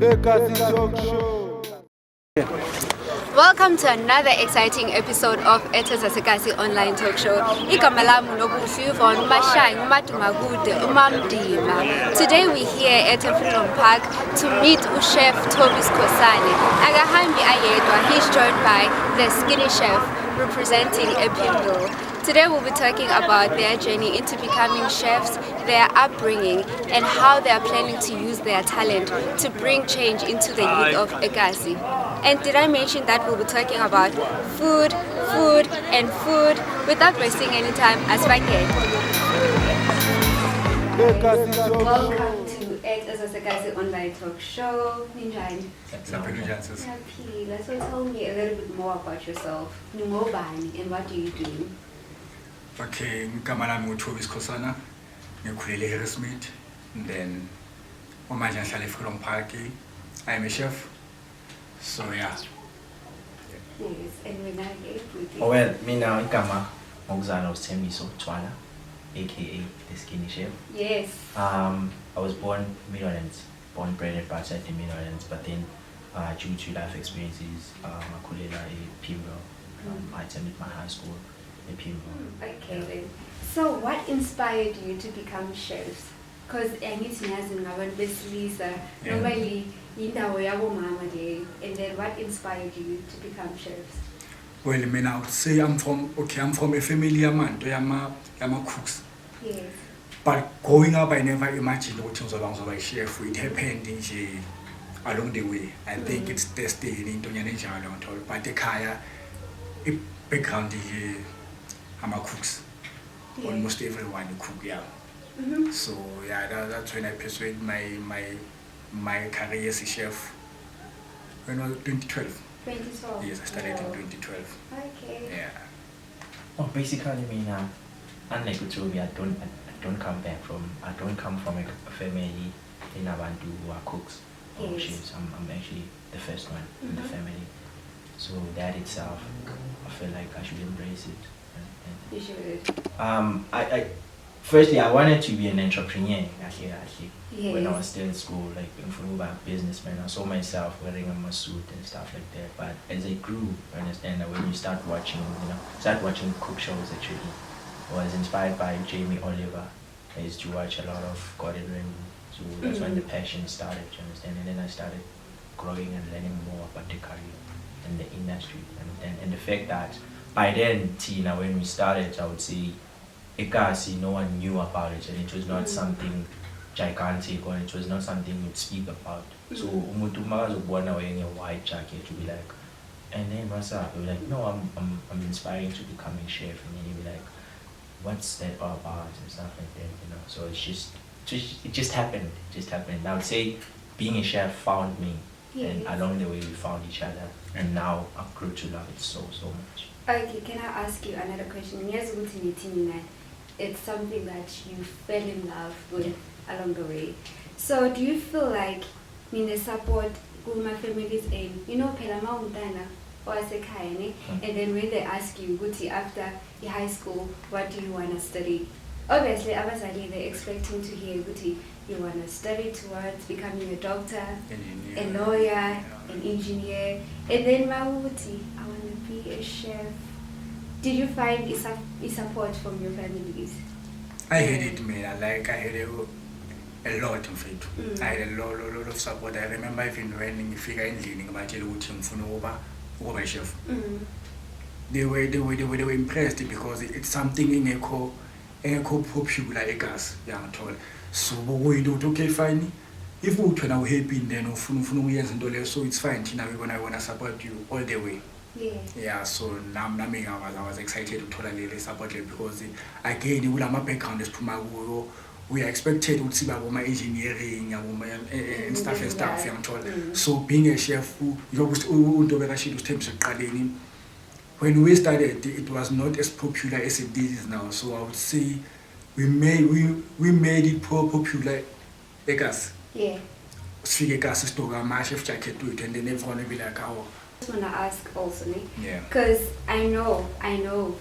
eKasi Talk Show. Welcome to another exciting episode of eKasi online talk show. Igama lami nobuhle Yvonne Mashang umadumakude umamdima. Today we're here at Freedom Park to meet chef Thobi skhosana. Akahambi ayedwa, he's joined by the skinny chef representing Epimbo. Today we'll be talking about their journey into becoming chefs, their upbringing, and how they are planning to use their talent to bring change into the youth of eKasi. And did I mention that we'll be talking about food, and food? Without wasting any time, as eKasi Talk Show. welcome to eKasi online talk show. Ninjani? Happy. Let's tell me a little bit more about yourself. Numobani, and what do you do? Okay, igama lami Thobi skhosana, ngikhulele eHarrismith, and then manje ngihlala eFreedom Park. I am a chef. So yeah. Yes, and we're not Oh well, mina igama ngokuzalwa Sthembiso Twala, aka the skinny chef. Yes. I was born Midlands, born bred and brought up in Midlands, but then due to life experiences, ngakhulela ePimbo. I attended my high school in Pimbo. Okay then. So what inspired you to become chefs? Because angithi ngiyazi ngabantu besilisa normally indawo yabo mama le, and then what inspired you to become chefs? Well, I would say I'm from a family yama cooks. Yes. But growing up, I never imagined what was along the chef. It happened along the way. I think it's destined into Nyanejalo, but the kaya, it background I'm a cooks. Yeah. Almost everyone cook, yeah. So yeah, that's when I pursued my career as a chef. When I was 2012. 2012. Yes, I started in 2012. Okay. Yeah. Oh, basically, unlike Thobi, I don't come from a family in Abantu who are cooks or Yes. chefs. I'm actually the first one in the family. So that itself, I feel like I should embrace it. You should. I firstly I wanted to be an entrepreneur actually. Yes. When I was still in school, like in Furuba businessman, I saw myself wearing a suit and stuff like that. But as I grew, I understand that when you start watching cook shows actually, I was inspired by Jamie Oliver. I used to watch a lot of Gordon Ramsay. So that's when the passion started, you understand? And then I started growing and learning more about the career and the industry. And the fact that by then, Tina, when we started, I would say eKasi, no one knew about it, and it was not something gigantic, or it was not something you'd speak about. So umuntu makazobona wearing a white jacket, you'd be like, and then what's up? You'd be like, no, I'm inspiring to become a chef, and then you'd be like, what's that all about and stuff like that, you know. So it just happened. I would say being a chef found me, and along the way we found each other, and now I grew to love it so much. Okay, can I ask you another question? Yes, it's something that you fell in love with along the way. So do you feel like the support with my family's aim? You know, Pelama Untana or Asekai, and then when they ask you, Guti, after high school, what do you want to study? Obviously, Abazali, they're expecting to hear, Guti, you want to study towards becoming a doctor, a lawyer, an engineer, and then Mawuti, I want to be a chef. Did you find a support from your families? I had it, man. I had a lot of it. I had a lot of support. I remember even when you figure in learning about over chef. They were impressed because it's something in eco popular eKasi, young told. So we do okay fine. If we turn out happy, then so it's fine. Tina, we're gonna support you all the way. Yeah, so now I was excited to totally support it because again, we have my background is we are expected to see about my engineering and stuff. So being a chef, when we started, it was not as popular as it is now. So I would say we made it popular, eKasi. Yeah. Sfike eKasi store my chef jacket to it, and then everyone will be like, oh, just wanna ask also, Yeah. because I know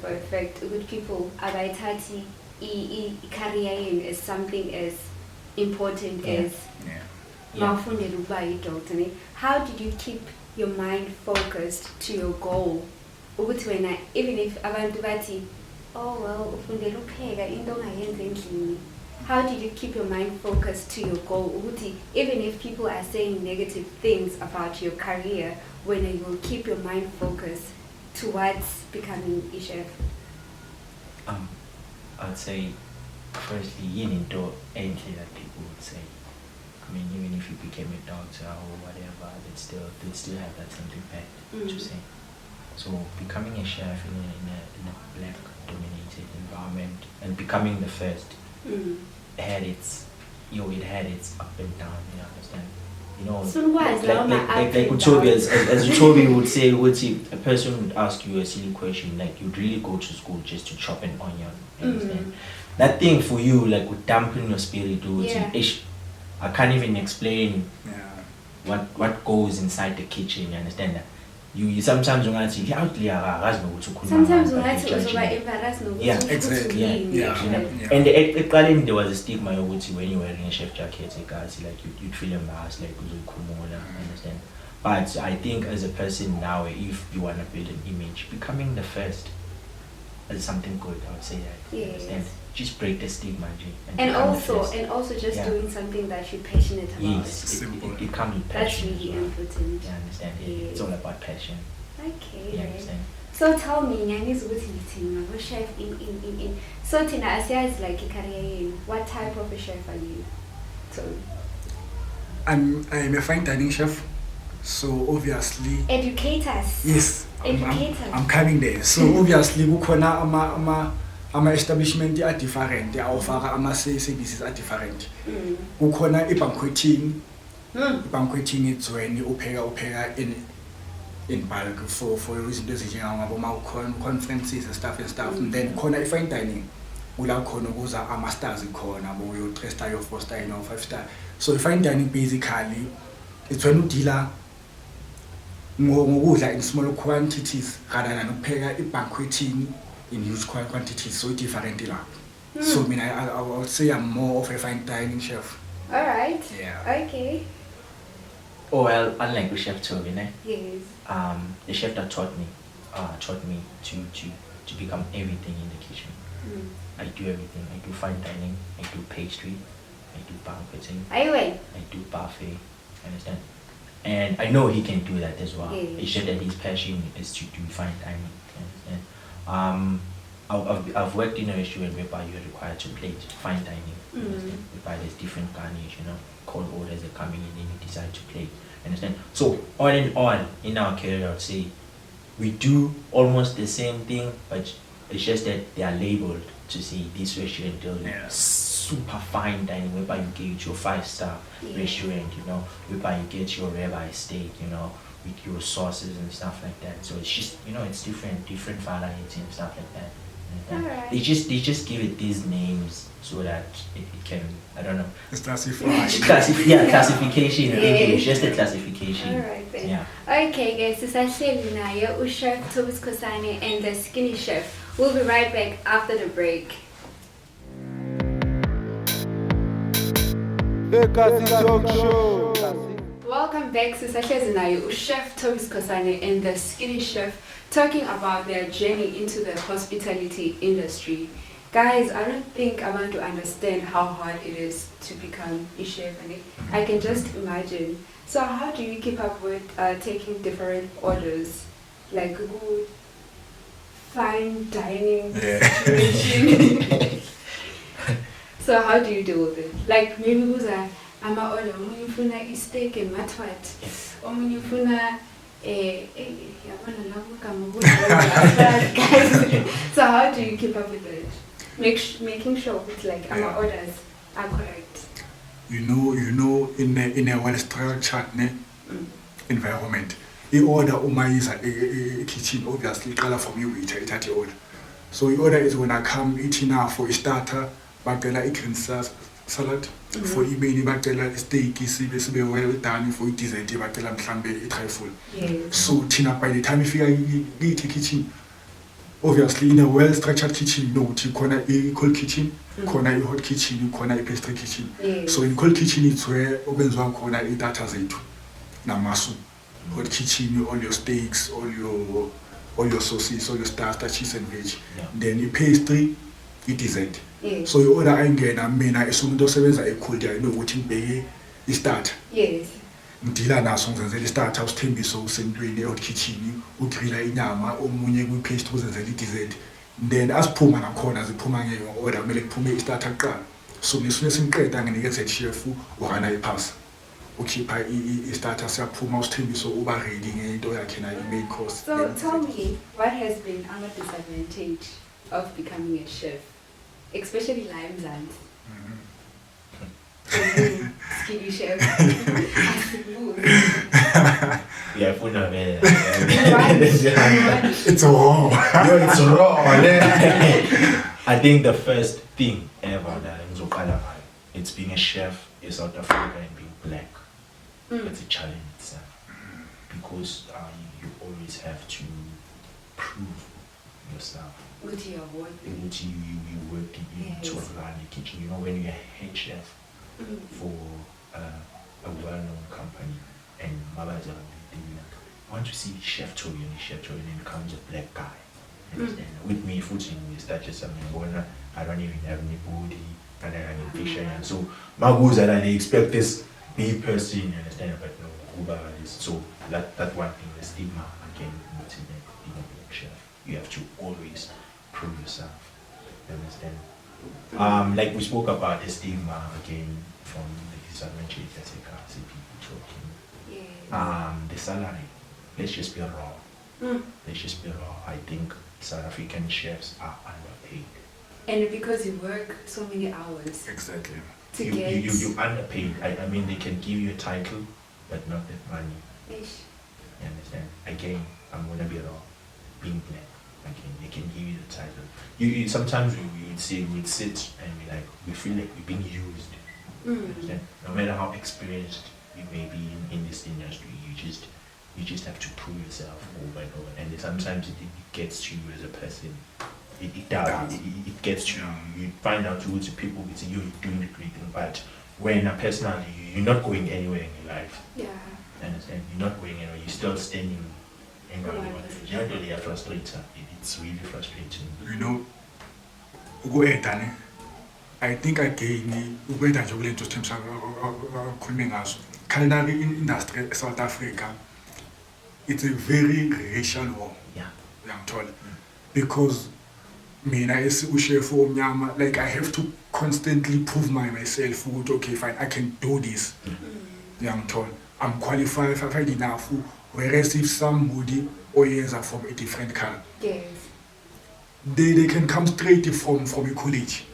for a fact good people abayithathi career is something as important as Yeah. mawufundela ukuba yi-doctor, ne? How did you keep your mind focused to your goal? Ukuthi wena, even if abantu bathi, oh well, ufundela ukupheka into ongayenza endlini. How did you keep your mind focused to your goal? Ukuthi, even if people are saying negative things about your career, when you will keep your mind focused towards becoming a chef? I'd say, firstly, into anything that people would say. I mean, even if you became a doctor or whatever, they'd still have that same impact to say. So becoming a chef in a black-dominated environment and becoming the first had its up and down. You understand? You know, So why is like Thobi, as Thobi would say, a person would ask you a silly question, like you'd really go to school just to chop an onion. You understand? That thing for you, like, would dampen your spirit. I can't even explain what goes inside the kitchen. You understand that? You sometimes sometimes you have to also embarrass no. Yeah, exactly. And there was a stigma when you were wearing a chef jacket, eKasi, like you'd feel embarrassed, like understand. But I think as a person now, if you want to build an image, becoming the first is something good. I would say that. Yes. And just break the stigma, and also just doing something that you're passionate about. Yes, it comes with passion. That's really important. Yeah, understand. Yes. It's all about passion. Okay. Yeah, understand. So tell me, Nyani's what chef in. So Tina, as like a career, what type of a chef are you? So I'm a fine dining chef, so obviously. Educate us. Yes. Educate us. I'm coming there. So obviously, kukhona ama establishment are different. They offer ama services are different. Kukhona banqueting. Banqueting is when you upheka in bulk for reasons ezinjengabo conferences and stuff. And then khona fine dining. Ula khona kuza ama stars khona bo yo 3-star yo 4-star yo 5-star. So fine dining basically it's when you deal ngokudla in small quantities rather than ukupheka banqueting in huge quantities, so different. So I would say I'm more of a fine dining chef. Alright. Yeah. Okay. Oh well, unlike the chef Thobi, Yes. The chef that taught me to become everything in the kitchen. I do everything. I do fine dining, I do pastry, I do banqueting, I do buffet, understand? And I know he can do that as well. Yes. It's just that his passion is to do fine dining, understand? I've worked in a restaurant whereby you're required to plate fine dining, whereby there's different garnish, cold orders are coming in and you decide to plate, understand? So all in all, in our career, I would say we do almost the same thing, but it's just that they are labeled to say this restaurant does super fine dining, whereby you get your 5-star restaurant, whereby you get your ribeye steak, with your sauces and stuff like that. So it's just, it's different variety and stuff like that. Alright. They just give it these names so that it can, I don't know. It's classified. Classification in English, just a classification. Alright then. Yeah. Okay guys, sisahleli naye Chef Thobi Skhosana and the Skinny Chef. We'll be right back after the break. eKasi Talk Show. Welcome back to Chef Thobi Skhosana and the Skinny Chef talking about their journey into the hospitality industry. Guys, I don't think I want to understand how hard it is to become a chef. And I can just imagine. So how do you keep up with taking different orders? Like good fine dining situation? So how do you deal with it? Like maybe who's I'm a order, omunye ufuna steak and matwat. Omunye ufuna So how do you keep up with it? Making sure that like our orders are correct. In a well-structured environment, the order umayiza kitchen obviously color from you ithatha the order. So the order is when I come eating now for a starter, bacala green sauce, salad. For imini bacela steak sibe well done for dessert bacela mhlambe i-trifle. So tina by the time ifika ithi kitchen, obviously in a well structured kitchen, no, khona i-cold kitchen, khona i-hot kitchen, khona i-pastry kitchen. So in cold kitchen it's where okwenziwa khona i-data zethu namasu. Hot kitchen, all your steaks, all your sauces, all your starches and veg. Then i-pastry, i-dessert. So you order ayingena mina esumuntu osebenza ecold I know ukuthi ngibheke i-starter. Ngidila naso ngizenzela i-starter usithembiso usentweni e-hot kitchen ugrilla inyama omunye kwi-paste uzenzela i-dessert. Then asiphuma nakhona ziphuma nge-order kumele kuphume i-starter kuqala. So nesune simqeda nginikeze chef uhana iphasa. Ukhipha i-starter siyaphuma usithembiso uba ready ngento yakhe na i-main course. So tell me, what has been our disadvantage of becoming a chef? Especially lime zans. Skinny chef. Yeah, for now, man. It's raw. It's raw. I think the first thing ever that it's being a chef in South Africa and being black. It's a challenge itself because you always have to prove yourself. What you are working. You work to run the kitchen. You know, when you're a head chef for a well-known company and Mabaza, once you see Chef Thobi and becomes a black guy. Understand? With me, footing is that just something I don't even have any body and then I'm impatient. And so my goals are that they expect this big person, you understand? But no, Uber is so that one thing, the stigma again, being a black chef. You have to always prove yourself. You understand? Like we spoke about the stigma again from the disadvantage as eKasi people talking. The salary, let's just be raw. Let's just be raw. I think South African chefs are underpaid. And because you work so many hours. Exactly. You underpaid. I mean, they can give you a title, but not that money. Ish. You understand? Again, I'm gonna be raw. Being black. Again, they can give you the title. You sometimes we would say we'd sit and we feel like we're being used. Understand? No matter how experienced you may be in this industry, you just have to prove yourself over and over. And sometimes it gets to you as a person. It does. It gets to you. You find out who the people who say you're doing the great thing, but when personally you're not going anywhere in your life. Yeah. Understand? You're not going anywhere. You're still standing. Generally, you're frustrated. It's really frustrating. You know, I think again, culinary industry South Africa, it's a very racial war. Yeah. I'm told. Because like I have to constantly prove myself, okay, fine, I can do this. I'm told. I'm qualified enough. Whereas if somebody always are from a different color, they can come straight from a college.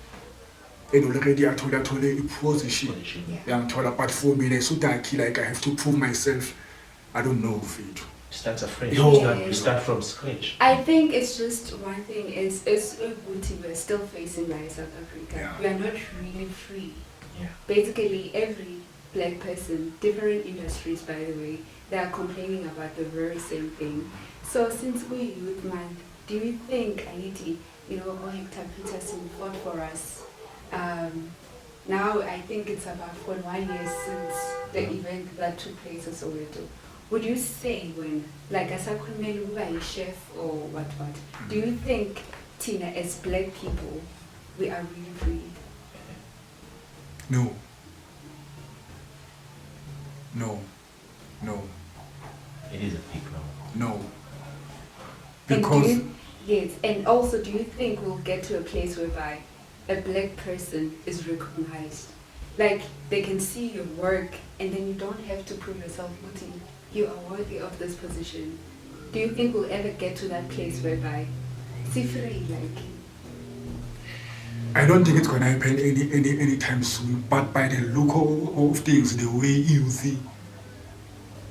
And already I told a position. I'm told, but for me, like I have to prove myself. I don't know if it. Start afresh. You start from scratch. I think it's just one thing is we're still facing by South Africa. We are not really free. Yeah. Basically, every black person, different industries by the way, they are complaining about the very same thing. So since we're Youth Month, do you think Haiti, Hector Peterson fought for us? Now I think it's about 41 years since the event that took place in Soweto. Would you say when, like as a chef or what, do you think, Tina, as black people, we are really free? No. It is a big no. No. Because... Yes, and also do you think we'll get to a place whereby a black person is recognized? Like they can see your work and then you don't have to prove yourself, you are worthy of this position. Do you think we'll ever get to that place whereby see free, like? I don't think it's gonna happen anytime soon, but by the look of things, the way you see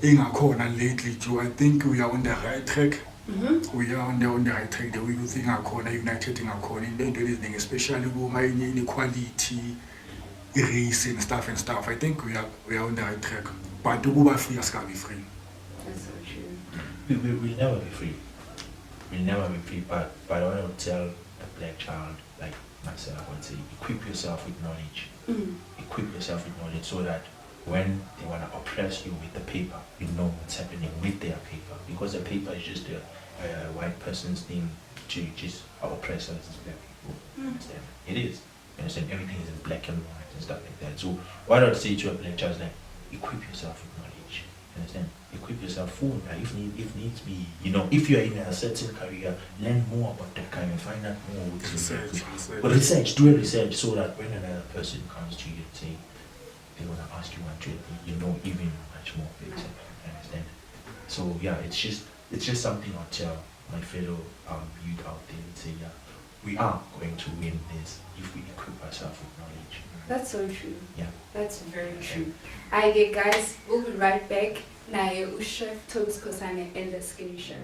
in a corner lately too, I think we are on the right track. We are on the right track. The way you think our corner, united in our corner, in the thing, especially women inequality, race and stuff. I think we are on the right track. But to go free, as can be free. That's so true. We'll never be free. We'll never be free. But I want to tell a black child like myself, I would say, equip yourself with knowledge. Equip yourself with knowledge so that when they want to oppress you with the paper, you know what's happening with their paper. Because the paper is just a white person's thing to just oppress us as black people. Understand? It is. You understand? Everything is in black and white and stuff like that. So what I would say to a black child is like, equip yourself with knowledge. You understand? Equip yourself for if needs be. You know, if you're in a certain career, learn more about that career, find out more. Research, do a research so that when another person comes to you and say they want to ask you one thing, you know even much more better. Understand? So yeah, it's just something I'll tell my fellow youth out there and say, yeah, we are going to win this if we equip ourselves with knowledge. That's so true. Yeah. That's very true. Okay, guys, we'll be right back. Now, Chef Thobi, skhosana, and the Skinny Chef.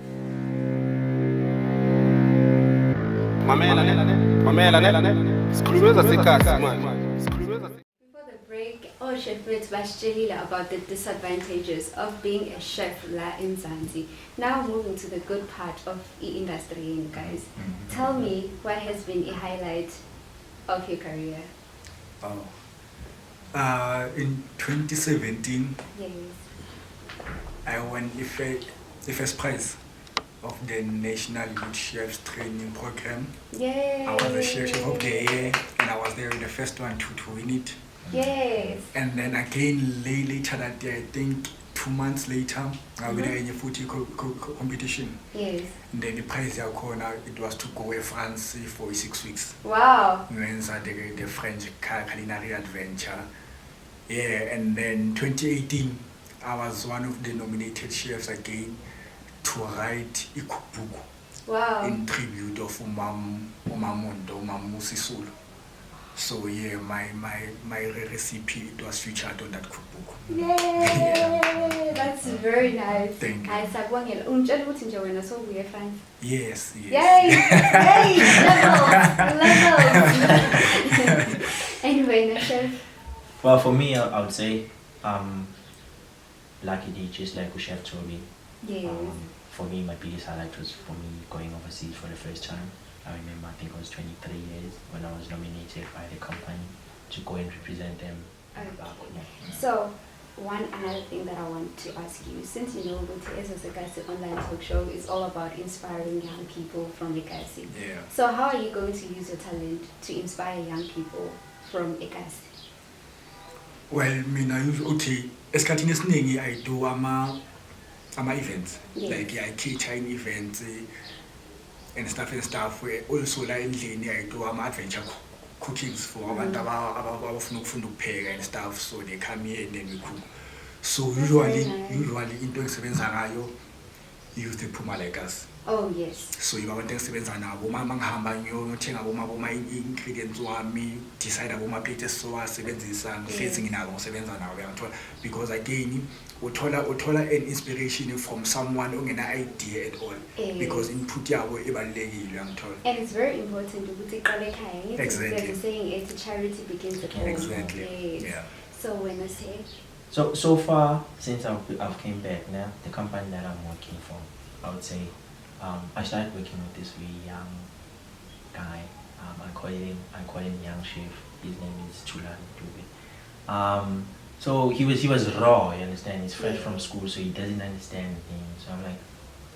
Before the break, Chef Twala about the disadvantages of being a chef in Zanzi. Now moving to the good part of the industry, guys. Tell me what has been a highlight of your career. In 2017, Yes. I won the first prize of the National Youth Chefs Training Program. Yay. I was the chef of the year, and I was there the first one to win it. Yes. And then again later that day, I think 2 months later, I won a footy competition. Yes. And then the prize I corner, it was to go to France for 6 weeks. Wow. When the French culinary adventure. Yeah, and then 2018, I was one of the nominated chefs again to write a cookbook. Wow. In tribute of Umamondo, Sisulu. So yeah, my recipe, it was featured on that cookbook. Yay! That's very nice. Thank you. Yes. Yay! Yay! Levels! Anyway, the chef. Well, for me, I would say, lucky day, just like Chef Thobi. Yes. For me, my biggest highlight was for me going overseas for the first time. I remember, I think it was 23 years when I was nominated by the company to go and represent them. Okay. So, one another thing that I want to ask you, since you know eKasi online talk show is all about inspiring young people from eKasi. Yeah. So how are you going to use your talent to inspire young people from eKasi? Well, okay, esikhathini esiningi I do ama-events. Yes. Like I cater in events and stuff where also la endlini I do ama-adventure cookings for abantu abafuna ukufunda ukupheka and stuff, so they come here and then we cook. So usually into engisebenza ngayo use the phuma like us. Oh yes. So you abantu engisebenza nabo uma ngihamba ngiyothenga boma ingredients wami, decide boma plate esizowasebenzisa, ngihlezi nginabo ngisebenza nabo uyangithola, because again uthola an inspiration from someone ongena idea at all, because input yabo ebalulekile uyangithola. And it's very important ukuthi iqale ekhaya. Exactly. There's a saying, it's a charity begins at home. Exactly. Yes. Yeah. So when I say So far, since I've came back now, the company that I'm working for, I would say, I started working with this really young guy. I call him young chef. His name is Thobi. So he was raw, you understand? He's fresh from school, so he doesn't understand things. So I'm like,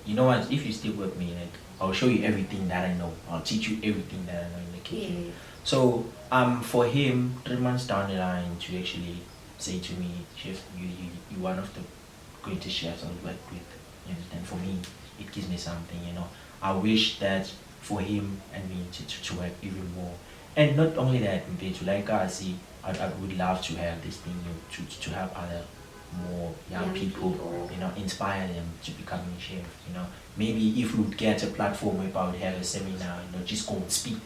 you know what? If you stick with me, like I'll show you everything that I know. I'll teach you everything that I know in the kitchen. Yeah. So for him, 3 months down the line, to actually say to me, Chef, you're one of the greatest chefs I've worked with. You understand? For me, it gives me something, you know. I wish that for him and me to work even more. And not only that, like eKasi, I would love to have this thing, to have other more young people, you know, inspire them to becoming a chef, you know. Maybe if we would get a platform where I would have a seminar, you know, just go and speak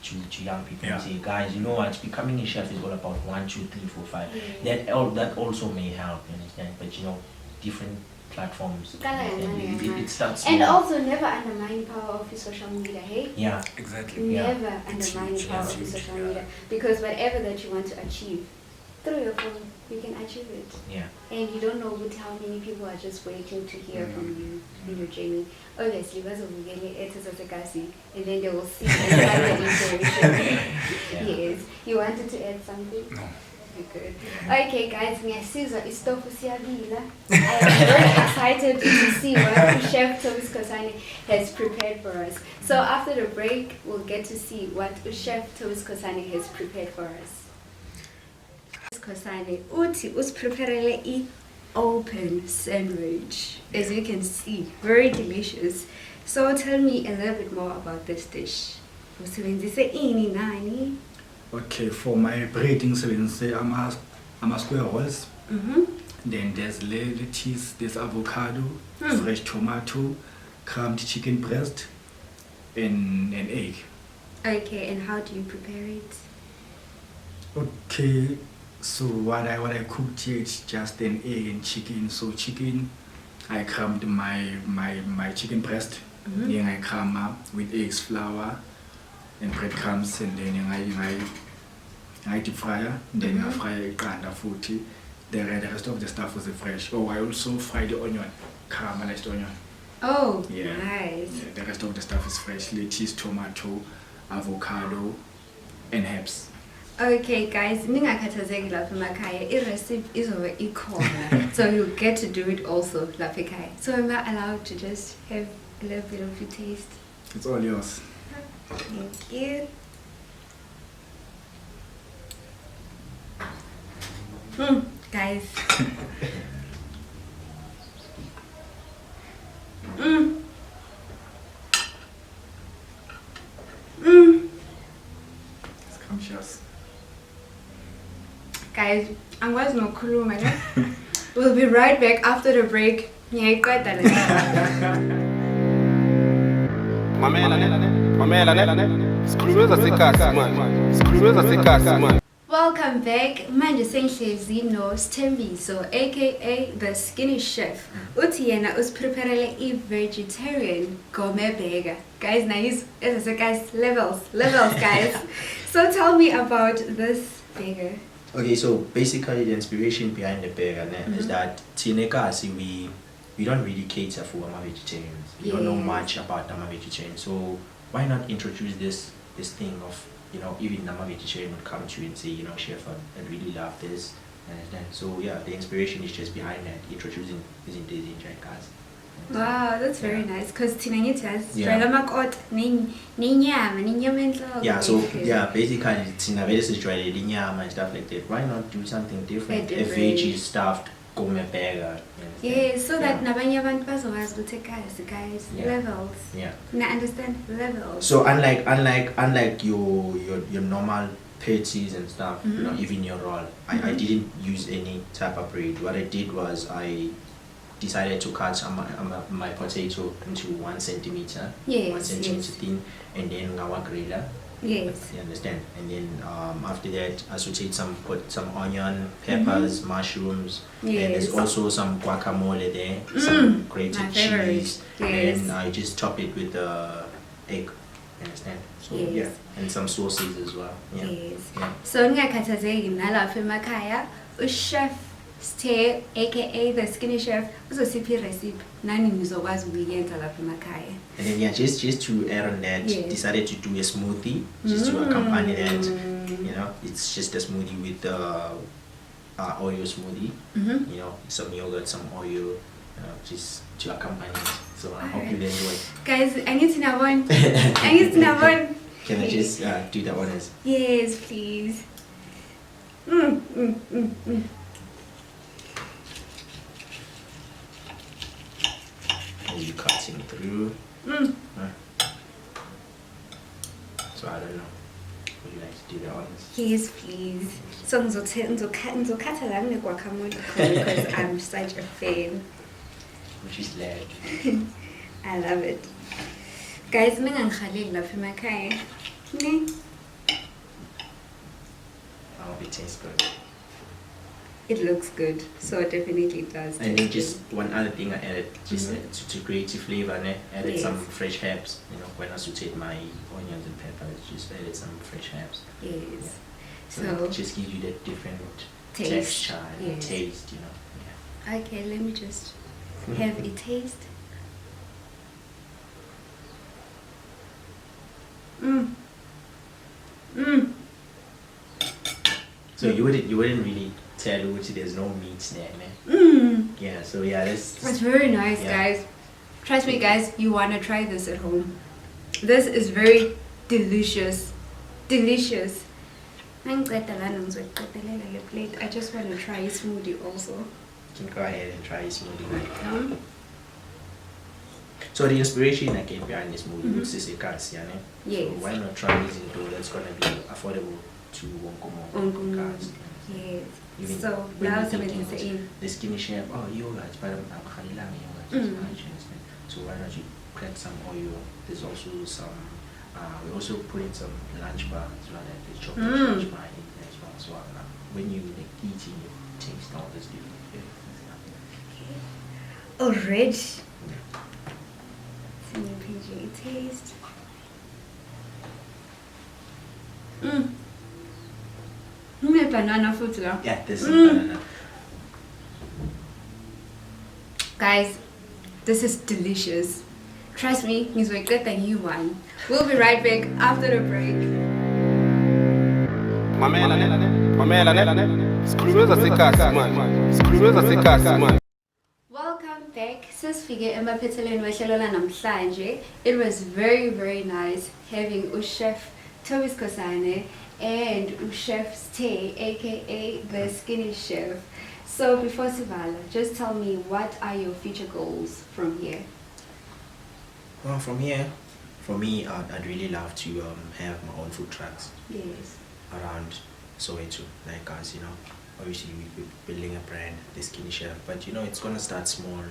to young people and say, guys, you know what, becoming a chef is all about 1, 2, 3, 4, 5. That also may help, you understand, but you know, different platforms. Kancane. It starts And small. also never undermine power of your social media, hey? Yeah. Exactly. Never It's undermine huge, power it's of your huge, social yeah. media. Because whatever that you want to achieve, through your phone, you can achieve it. Yeah. And you don't know how many people are just waiting to hear from you in your journey. Obviously, eKasi, and then they will see and find the inspiration. Yes. You wanted to add something? No. Good. Okay, guys, ngiyasizwa istofu siyabila. I am very excited to see what Chef Thobi skhosana has prepared for us. So after the break, we'll get to see what Chef Thobi skhosana has prepared for us. Skhosana, uthi usipreparele open sandwich. As you can see, very delicious. So tell me a little bit more about this dish. Usebenzise ini nani? Okay, for my breading seventy, I'm a square rolls. Then there's lettuce, there's avocado, fresh tomato, crumbed chicken breast, and an egg. Okay, and how do you prepare it? Okay, so what I cooked here is just an egg and chicken. So chicken, I crumbed my chicken breast. Then I crumb up with eggs, flour, and breadcrumbs, and then I deep fryer. Then I fry and futhi. The rest of the stuff was fresh. Oh, I also fry the onion, caramelized onion. Oh, Yeah. nice. Yeah, the rest of the stuff is fresh. Lettuce, tomato, avocado, and herbs. Okay, guys, ningakhathazeki lapha emakhaya. I-recipe izobe ikhona. So you get to do it also lapha ekhaya. So am I allowed to just have a little bit of your taste? It's all yours. Thank you. Guys. Scrumptious. Guys, I'm going to khuluma ne? We'll be right back after the break. Ngiyayiqeda le. Welcome back. Manje sengihlezi no Sthembiso aka the skinny chef. Uthi yena usipreparele i-vegetarian gourmet burger. Guys, now he's guys levels guys. So tell me about this burger. Okay, so basically the inspiration behind the burger is that eKasi we don't really cater for vegetarians. We don't know much about vegetarians. So why not introduce this thing of, you know, even vegetarian would come to you and say, you know, chef, I really love this. And so yeah, the inspiration is just behind that, introducing this into eKasi. Wow, that's very nice. Because tina ngithi Yeah. sijwayele amakoti ninyama enhloko. Yeah, so yeah, basically tina vele sijwayele inyama and stuff like that. Why not do something different? A veggie stuffed gourmet burger. Yeah, so that nabanye abantu bazokwazi ukuthi guys, levels. Yeah. Now understand levels. So unlike your normal patties and stuff, you know, even your roll, I didn't use any type of bread. What I did was I decided to cut my potato into 1 centimeter, Yes, 1 centimeter thin, and then our griller. Yes. You understand? And then after that, I sauteed put some onion, peppers, mushrooms, and there's also some guacamole there, some grated cheese, and I just top it with the egg. You understand? So yeah, and some sauces as well. Yeah. Yes. Yeah. So ngiyakhathazeki nalapha emakhaya, uChef Sthe aka the skinny chef uzosiphi recipe nani nizokwazi ukuyenza lapha emakhaya. And then yeah, just to add on that, decided to do a smoothie just to accompany that. You know, it's just a smoothie with the oil smoothie. You know, some yogurt, some oil, just to accompany it. So I hope you enjoy. Guys, I need to know one. I need to know one. Can I just do the honors? Yes, please. You cutting through. So I don't know. Would you like to do the honors? Yes, please. So ngizokhatha la guacamole because I'm such a fan. Which is leg. I love it. Guys, mina ngikhaleli lapha emakhaya. Ne? I hope it tastes good. It looks good, so it definitely does. And then just one other thing I added, just to create a flavor, I added Yes. some fresh herbs. When I sauteed my onions and peppers, just added some fresh herbs. Yes. So So it just gives you that different taste. texture and Yes. taste, Yeah. Okay, let me just have a taste. So you wouldn't really tell which there's no meat there, Yeah. So yeah, It's very nice, guys. Trust me, guys, you want to try this at home. This is very delicious. Delicious. I just want to try a smoothie also. You can go ahead and try a smoothie. So the inspiration I gave behind this movie was eKasi, Yes. So why not try using dough that's gonna be affordable to Wonkomo cars? Yes. Even So when now you're somebody thinking saying, the skinny chef, yogurt, but I'm yogurt. So why not you crack some oil? There's also some. We also put in some lunch bar as well, like the chocolate lunch bar in there as well. So when you eating, you taste all this different flavors. already. See me PG taste. Banana fruit. Yeah, there's some banana. Guys, this is delicious. Trust me, he's way good than you one. We'll be right back after the break. Welcome back. Sisfike emaphethelweni wehlelo namhlanje. It was very, very nice having Chef Thobi Skhosana and Chef Stay, aka the Skinny Chef. So before Sivala, just tell me, what are your future goals from here? Well, from here, for me, I'd really love to have my own food trucks Yes. around Soweto, like us, Obviously, we're building a brand, the Skinny Chef, but it's gonna start small.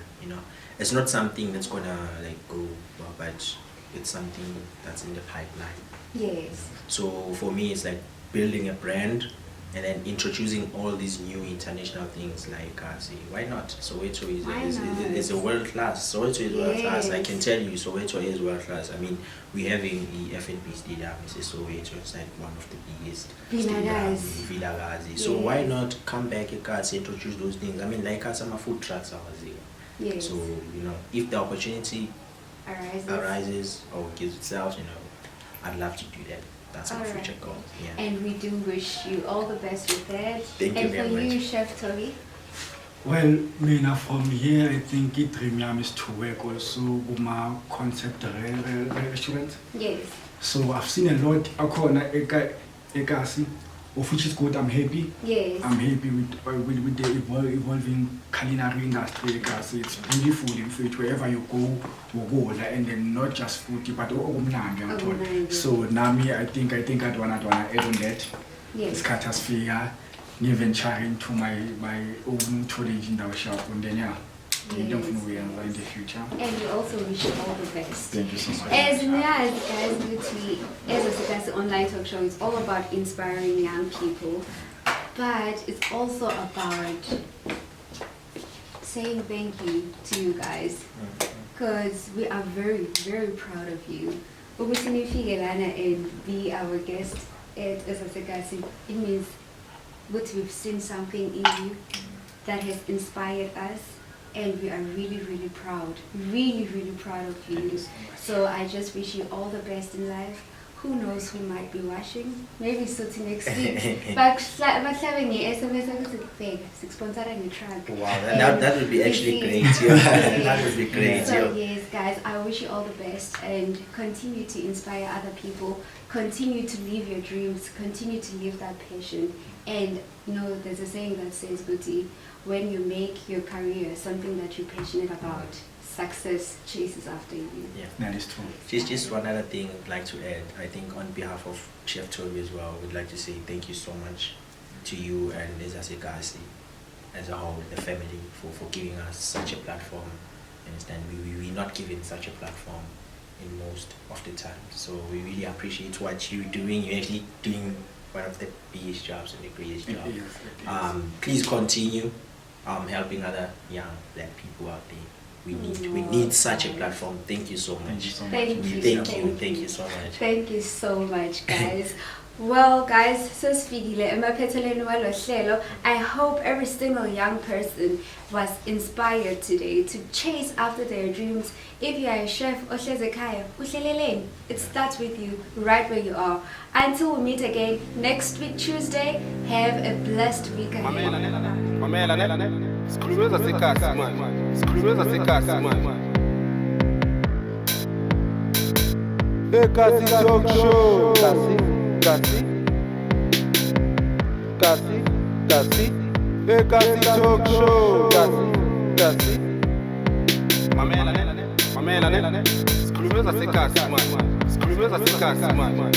It's not something that's gonna go, but it's something that's in the pipeline. Yes. So for me, it's like building a brand and then introducing all these new international things like eKasi. Why not? Soweto is a world class. Soweto is world class. I can tell you, Soweto is world class. I mean, we're having the FNB stadium. It's Soweto. It's like one of the biggest stadiums in Vilagazi. So why not come back eKasi, introduce those things? I mean, like us, some food trucks are here. Yes. So if the opportunity arises or gives itself, I'd love to do that. That's my future goal. Yeah. And we do wish you all the best with that. Thank you very much. And for you, Chef Thobi? Well, Mina, from here, I think it dream is to work also with my concept restaurant. Yes. So I've seen a lot. eKasi, of which is good. I'm happy. Yes. I'm happy with the evolving culinary industry. eKasi, it's beautiful in food. Wherever you go, and then not just food, but so Nami, I think I'd wanna add on that. Yes. Scatosphere, venturing to my own storage in our shop, and then in the future. And we also wish you all the best. Thank you so much. As a eKasi online talk show, it's all about inspiring young people, but it's also about saying thank you to you guys, because we are very, very proud of you. And be our guest at eKasi, it means we've seen something in you that has inspired us, and we are really, really proud of you. So I just wish you all the best in life. Who knows who might be watching? Maybe Suti next week. But Wow, that would be actually great. That would be great. So yes, guys, I wish you all the best and continue to inspire other people. Continue to live your dreams. Continue to live that passion. And there's a saying that says, Guti, when you make your career something that you're passionate about, success chases after you. Yeah, that is true. Just one other thing I'd like to add. I think on behalf of Chef Thobi as well, we'd like to say thank you so much to you and eKasi as a whole, the family, for giving us such a platform. Understand, we're not given such a platform in most of the time. So we really appreciate what you're doing. You're actually doing one of the biggest jobs and the greatest It job. is, it is. Please continue helping other young black people out there. We need such a platform. Thank you so much. Thank you. Thank you so much. Thank you so much, guys. Well, guys, sesifikile emaphethelweni walo hlelo. I hope every single young person was inspired today to chase after their dreams. If you are a chef, ohlezi ekhaya, uhleleleni. It starts with you, right where you are. Until we meet again next week, Tuesday, have a blessed week ahead. Mamela, sikhulume zaseKasi man. Sikhulume zaseKasi man. eKasi Talk Show. eKasi Talk Show. eKasi. Mamela, sikhulume zaseKasi man. Sikhulume zaseKasi man.